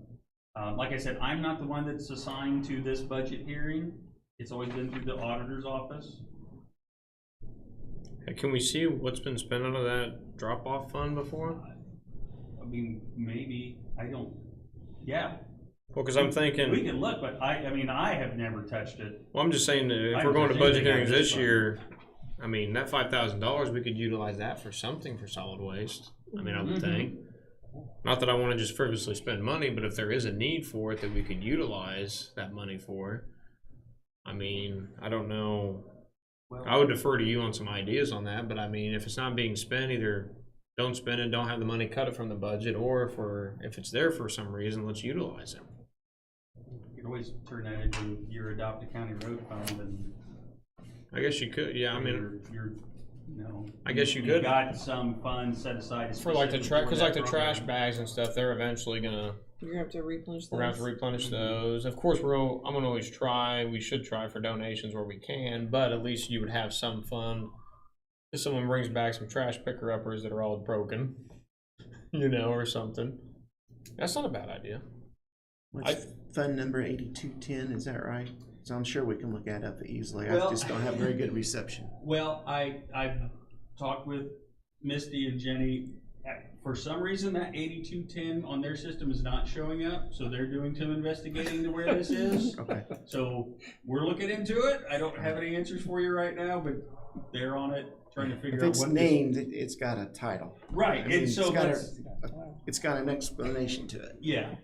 Like I said, I'm not the one that's assigned to this budget hearing. It's always been through the auditor's office.
Hey, can we see what's been spent out of that drop-off fund before?
I mean, maybe, yeah.
Well, because I'm
We
thinking,
can look, but I have never touched it.
well, I'm just saying that if
I
we're going to
haven't
budget
touched anything
hearings
out of this
this
fund.
year, I mean, that $5,000, we could utilize that for something for solid waste. I mean, I would
Mhm.
think. Not that I want to just frivolously spend money, but if there is a need for it that we could utilize that money for, I mean, I don't know.
Well,
I would defer to you on some ideas on that, but I mean, if it's not being spent, either don't spend it, don't have the money, cut it from the budget, or if it's there for some reason, let's utilize it.
you could always turn that into your adopt a county road fund and.
I guess you could, yeah, I mean,
You're, you know.
I guess you
you've
could.
got some funds set aside.
for like the
specifically
because
for
like
that
the trash
program.
bags and stuff, they're eventually gonna,
You're gonna have to replenish
we're gonna have to
those.
replenish those. Of course, I'm gonna always try, we should try for donations where we can, but at least you would have some fund. If someone brings back some trash picker-uppers that are all broken, you know, or something. That's not a bad idea.
What's fund number 8210, is that right? So I'm sure we can look that up easily. I
Well-
just don't have very good reception.
Well, I've talked with Misty and Jenny. For some reason, that 8210 on their system is not showing up, so they're doing some investigating to where this is.
Okay.
So we're looking into it. I don't have any answers for you right now, but they're on it, trying to figure
If
out
it's
what
named, it's got a title.
Right,
I mean,
and so
it's got an explanation to it.
yeah.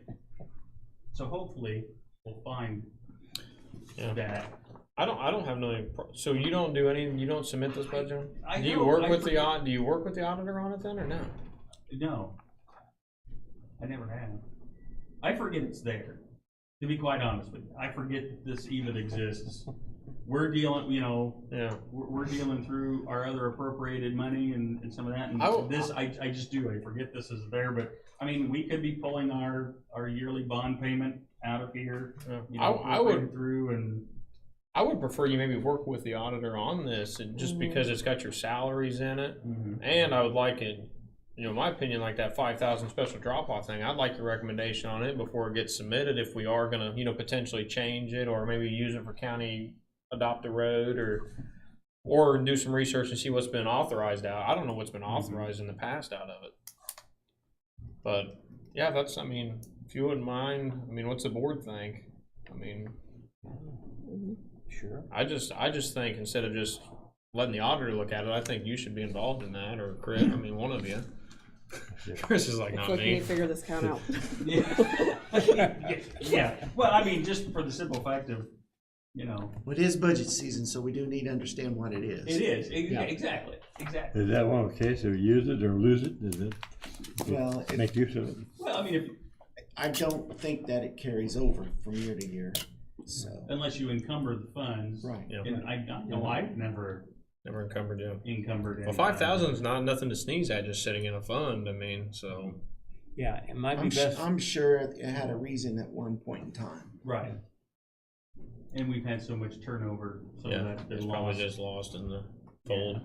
So hopefully we'll find
Yeah.
that.
I don't have no. So you don't do any. You don't submit this budget.
I
Do you
know,
work
I
with the
forget-
Do you work with the auditor on it then, or no?
No, I never have. I forget it's there. To be quite honest with you, I forget that this even exists. We're dealing, you know,
Yeah.
we're dealing through our other appropriated money and some of that. And I just do. I forget this is there, but I mean, we could be pulling our yearly bond payment out of here. You know,
I would.
appropriated through and.
I would prefer you maybe work with the auditor on this, and just because it's got your salaries in it, and I would like it, you know, in my opinion, like that 5,000 special drop-off thing. I'd like your recommendation on it before it gets submitted. If we are gonna, you know, potentially change it, or maybe use it for county adopt a road, or do some research and see what's been authorized out. I don't know what's been authorized in the past out of it, but yeah, that's. I mean, if you wouldn't mind, I mean, what's the board think? I mean.
Sure.
I just think instead of just letting the auditor look at it, I think you should be involved in that, or Chris. I mean, one of you. Chris is like,
I
not
feel like we need
me.
to figure this count out.
Yeah, well, I mean, just for the simple fact of, you know,
Well, it is budget season, so we do need to understand what it is.
it is,
Yeah.
exactly.
Is that one of the cases of use it or lose it? Does it
Well,
make use of it?
Well, I mean, if,
I don't think that it carries over from year to year, so.
unless you encumber the funds.
Right.
Yeah.
And I've never
Never encumbered you.
encumbered.
Well, 5,000 is not nothing to sneeze at, just sitting in a fund. I mean, so
Yeah, it might be
I'm,
best.
I'm sure it had a reason at one point in time.
Right. And we've had so much turnover, so
yeah,
that's been
it's probably
lost.
just lost in the fold.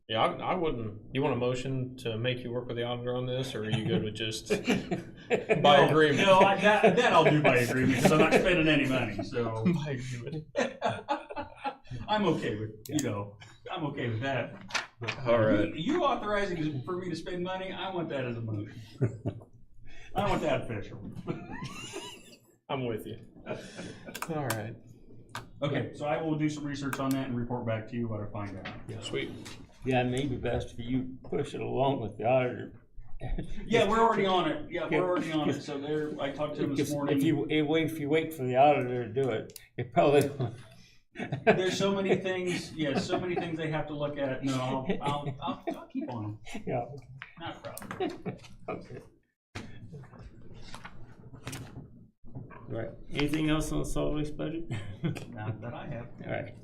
Yeah, I wouldn't. You want a motion to make you work with the auditor on this, or are you good with just by
No,
agreement?
No, that I'll do by agreement, because I'm not spending any money, so.
By agreement.
I'm okay with, you know, I'm okay with that.
All right.
You authorizing for me to spend money, I want that as a motion. I want that official.
I'm with you. All right.
Okay, so I will do some research on that and report back to you what I find out.
Sweet.
Yeah, it may be best for you push it along with the auditor.
Yeah, we're already on it. Yeah, we're already on it. So I talked to him this morning.
If you wait for the auditor to do it, it probably
there's so many things, so many things they have to look at. No, I'll keep on them.
Yeah,
Not a problem.
okay. Right, anything else on the solid waste budget?
Not that I have.
All right.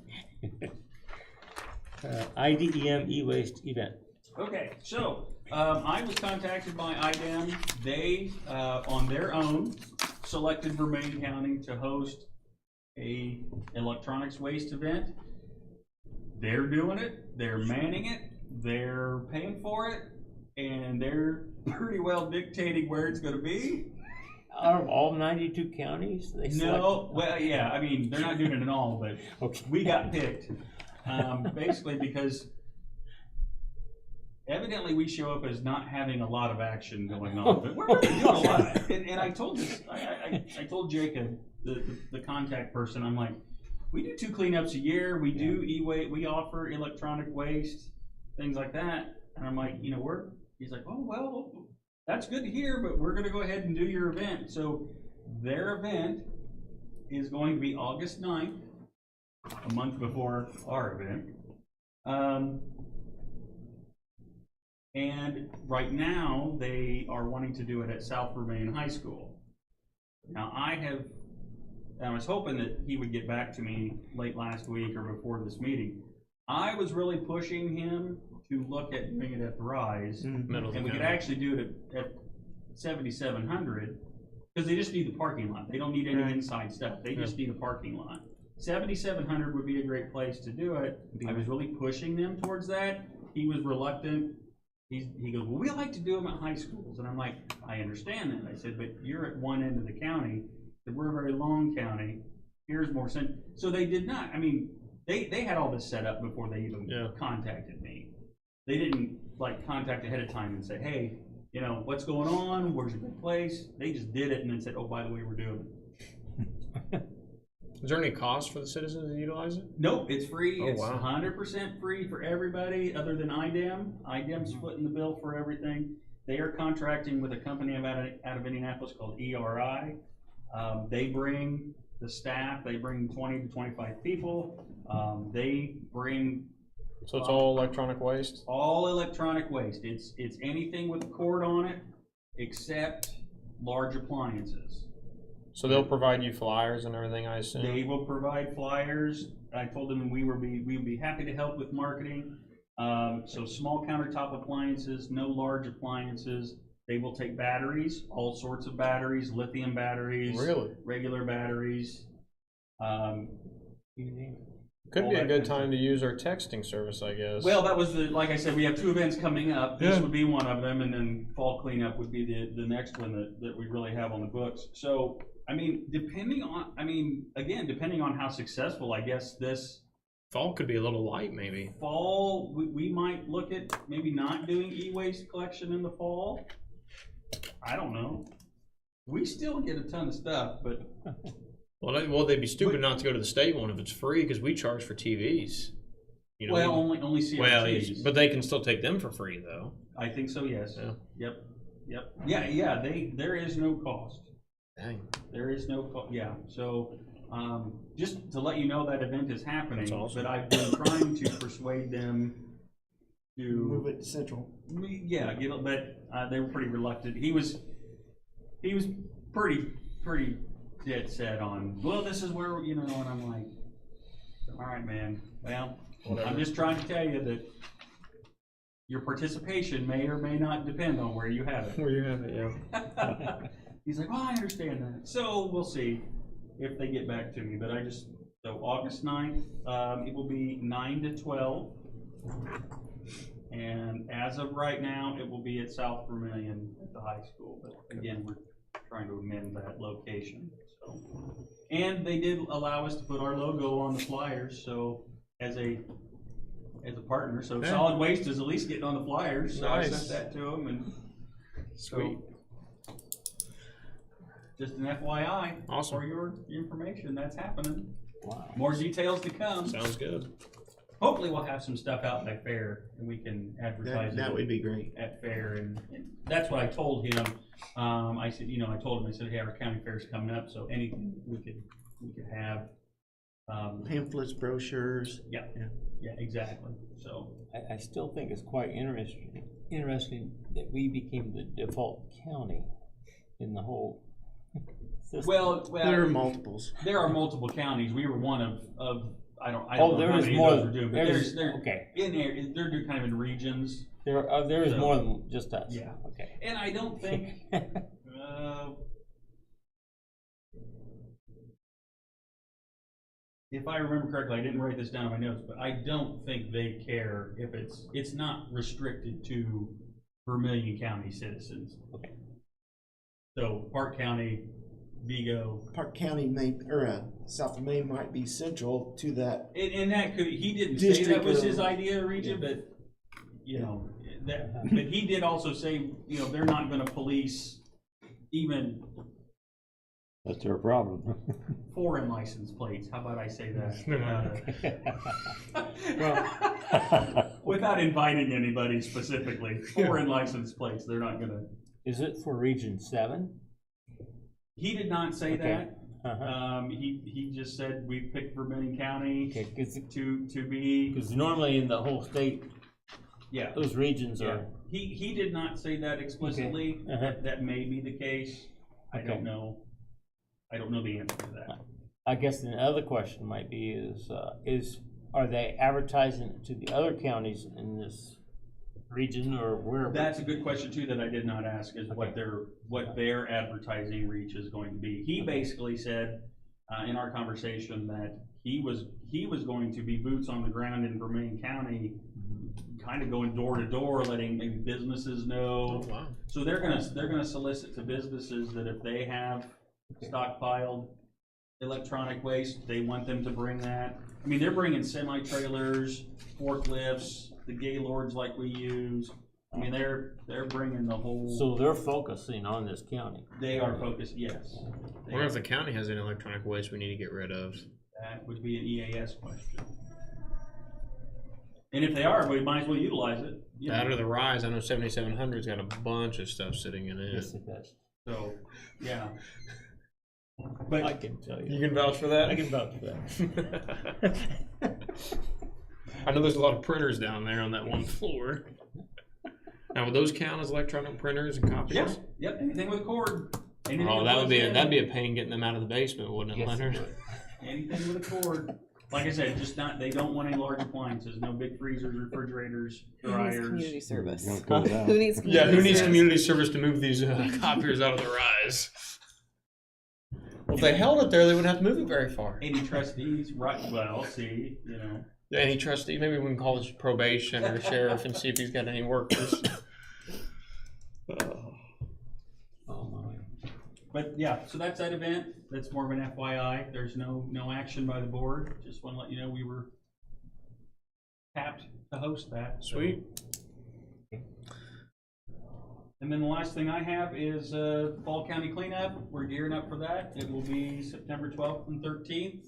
IDEM e-waste event.
Okay, so, I was contacted by IDEM. They, on their own, selected Vermillion County to host a electronics waste event. They're doing it, they're manning it, they're paying for it, and they're pretty well dictating where it's gonna be.
Out of all 92 counties, they select?
No, well, yeah, I mean, they're not doing it at all, but
Okay.
we got picked, basically because evidently we show up as not having a lot of action going on, but we're really doing a lot. And I told this, I told Jacob, the contact person, I'm like, we do 2 cleanups a year, we do e-waste, we offer electronic waste, things like that. And I'm like, he's like, oh, well, that's good to hear, but we're gonna go ahead and do your event. So their event is going to be August 9th, a month before our event. And right now, they are wanting to do it at South Vermillion High School. Now, I was hoping that he would get back to me late last week or before this meeting. I was really pushing him to look at doing it at the Rise,
Middle
and we could actually do it at 7,700, because they just need the parking lot. They don't need any inside stuff. They just need a parking lot. 7,700 would be a great place to do it. I was really pushing them towards that. He was reluctant. He goes, well, we like to do them at high schools. And I'm like, I understand that. I said, but you're at one end of the county. We're a very long county. Here's more sense. So they did not. I mean, they had all this set up before they even contacted me. They didn't contact ahead of time and say, hey, what's going on? Where's a good place? They just did it and then said, oh, by the way, we're doing it.
Is there any cost for the citizens to utilize it?
Nope, it's free.
Oh,
It's
wow.
100% free for everybody other than IDEM. IDEM's footing the bill for everything. They are contracting with a company out of Indianapolis called ERI. They bring the staff. They bring 20 to 25 people. They bring
So it's all electronic waste?
all electronic waste. It's anything with a cord on it except large appliances.
So they'll provide you flyers and everything, I assume?
They will provide flyers. I told them we would be happy to help with marketing. So small countertop appliances, no large appliances. They will take batteries, all sorts of batteries, lithium batteries,
Really?
regular batteries.
Could
all
be a
that
good
kind of
time to use our texting service, I guess.
Well, that was like I said, we have 2 events coming up. This
Yeah.
would be one of them, and then fall cleanup would be the next one that we really have on the books. So, I mean, depending on how successful, I guess, this
Fall could be a little light, maybe.
fall, we might look at maybe not doing e-waste collection in the fall. I don't know. We still get a ton of stuff, but
Well, they'd be stupid not to go to the state one if it's free, because we charge for TVs.
well, only CRTs.
Well, but they can still take them for free, though.
I think so. Yes.
Yeah.
Yep. Yeah. There is no cost.
Dang.
There is no, yeah, so, just to let you know that event is happening.
That's awesome.
But I've been trying to persuade them
Move
to,
it to Central.
yeah, but they were pretty reluctant. He was pretty dead set on, well, this is where, and I'm like, all right, man, well,
Whatever.
I'm just trying to tell you that your participation may or may not depend on where you have it.
Where you have it, yeah.
He's like, I understand that. So we'll see if they get back to me. But so August 9th, it will be 9 to 12. And as of right now, it will be at South Vermillion at the high school. But again, we're trying to amend that location. So, and they did allow us to put our logo on the flyers. So as a partner, so
Yeah.
Solid Waste is at least getting on the flyers. So I
Nice.
sent that to them, and
Sweet.
just an FYI
Awesome.
for your information, that's happening.
Wow.
More details to come.
Sounds good.
Hopefully we'll have some stuff out by fair and we can advertise
That
it
would be great.
at fair, and that's what I told him. I said, I told him, I said, hey, our county fair's coming up, so anything we could have
Pamphlets, brochures.
Yeah, exactly, so.
I still think it's quite interesting that we became the default county in the whole system.
Well,
There are multiples.
there are multiple counties. We were one of I don't
Oh,
know
there
how
is
many
more.
of those we're doing, but
There's
they're
okay.
in there. They're doing kind of in regions,
There is
So-
more than just us.
Yeah.
Okay.
and I don't think. If I remember correctly, I didn't write this down in my notes, but I don't think they care if it's not restricted to Vermilion County citizens.
Okay.
So Park County, Vigo,
Park County may, South of Maine might be central to that.
and that could, he didn't say
District
that was
of-
his idea, region, but, you know, but he did also say, you know, they're not gonna police even
That's their problem.
foreign license plates, how about I say that? Without inviting anybody specifically, foreign license plates, they're not gonna,
Is it for Region 7?
he did not say
Okay.
that.
Uh-huh.
He just said we picked Vermilion County
Okay,
to be,
because normally in the whole state,
yeah.
those regions
Yeah,
are.
he did not say that explicitly.
Okay. Uh-huh.
That may be the case. I
Okay.
don't know. I don't know the answer to that.
I guess the other question might be is are they advertising to the other counties in this region or where?
That's a good question too that I did not ask, is what
Okay.
their advertising reach is going to be. He basically said in our conversation that he was going to be boots on the ground in Vermilion County, kind of going door to door, letting maybe businesses know.
Oh, wow.
So they're gonna solicit to businesses that if they have stockpiled electronic waste, they want them to bring that. I mean, they're bringing semi-trailers, forklifts, the Gaylords like we use. I mean, they're bringing the whole,
So they're focusing on this county.
they are focused, yes.
I wonder if the county has any electronic waste we need to get rid of.
That would be an EAS question. And if they are, we might as well utilize it. you
That
know.
or the Rise, I know 7700's got a bunch of stuff sitting in it.
Yes, it does.
So, yeah.
I
But,
can tell
You
you.
can vouch for that?
I can vouch for that.
I know there's a lot of printers down there on that one floor. Now, would those count as electronic printers and copies?
yeah, yep, anything with a cord. anything
Oh, that would be
plugs in.
that'd be a pain getting them out of the basement, wouldn't it,
Yes, it
Leonard?
would.
Anything with a cord. Like I said, just not, they don't want any large appliances, no big freezers, refrigerators,
Who needs
dryers.
community service?
Don't go down.
Who needs community
Yeah, who needs
service?
community service to move these copiers out of the Rise? Well, if they held it there, they wouldn't have to move it very far.
Any trustees, right, well, see, you know.
Yeah, any trustee, maybe we can call this probation or the sheriff and see if he's got any workers.
Oh, my.
But yeah, so that's that event. That's more of an FYI. There's no action by the board. Just want to let you know we were tapped to host that. so.
Sweet.
And then the last thing I have is Fall County Cleanup. We're gearing up for that. It will be September 12th and 13th.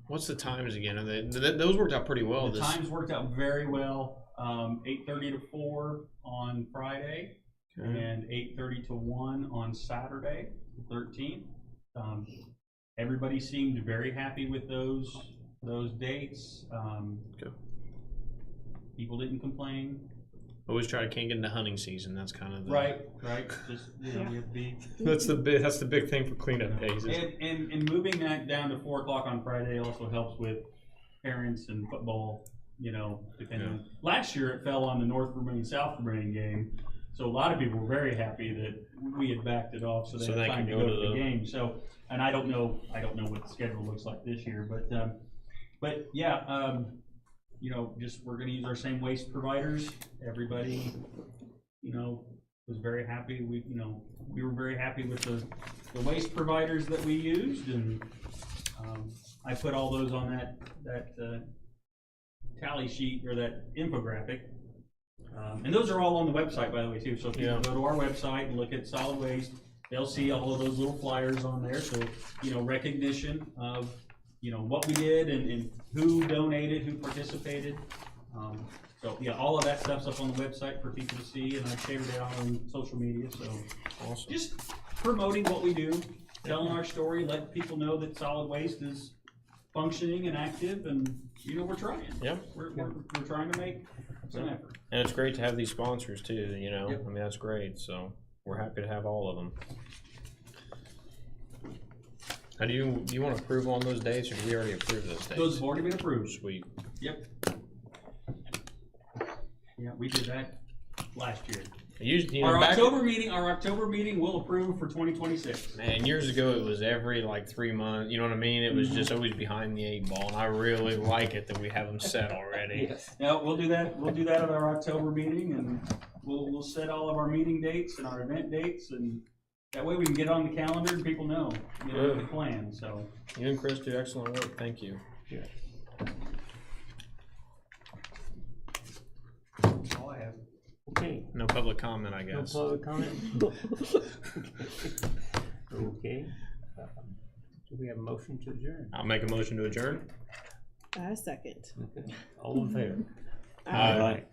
What's the times again? Are those worked out pretty well.
The times worked out very well. 8:30 to 4 on Friday, and 8:30 to 1 on Saturday, the 13th. Everybody seemed very happy with those dates.
Okay.
People didn't complain.
Always try to can't get into hunting season. That's kind of the,
Right. Just you know, you have to be.
That's the big thing for cleanup days.
And moving that down to 4 o'clock on Friday also helps with parents and football, you know, depending on. Last year it fell on the North Vermilion, South Vermilion game. So a lot of people were very happy that we had backed it off so they had time to go to the game. So, and I don't know what the schedule looks like this year, but yeah, you know, just we're gonna use our same waste providers. Everybody, you know, was very happy. We were very happy with the waste providers that we used, and I put all those on that tally sheet or that infographic. And those are all on the website, by the way, too. So if you go to our website and look at solid waste, they'll see all of those little flyers on there. So, you know, recognition of, you know, what we did and who donated, who participated. So yeah, all of that stuff's up on the website for people to see, and I shared it out on social media. So
Awesome.
just promoting what we do, telling our story, letting people know that solid waste is functioning and active, and, you know, we're trying.
Yeah.
We're trying to make some effort.
And it's great to have these sponsors too, you know,
Yep.
I mean, that's great, so we're happy to have all of them. How do you wanna approve on those dates, or do we already approve those dates?
Those have already been approved.
Sweet.
Yep. Yeah, we did that last year.
Usually, you know,
Our
back,
October meeting will approve for 2026.
man, years ago it was every like 3 months, you know what I mean? It was just always behind the 8 ball, and I really like it that we have them set already.
Yes.
Yeah, we'll do that. We'll do that at our October meeting, and we'll set all of our meeting dates and our event dates, and that way we can get on the calendar and people know, you know, the plan. So
You and Chris do excellent work, thank you.
that's all I have.
Okay,
No public comment, I
no
guess.
public comment? Okay. Do we have a motion to adjourn?
I'll make a motion to adjourn.
I second.
Okay. All in favor?
Aye.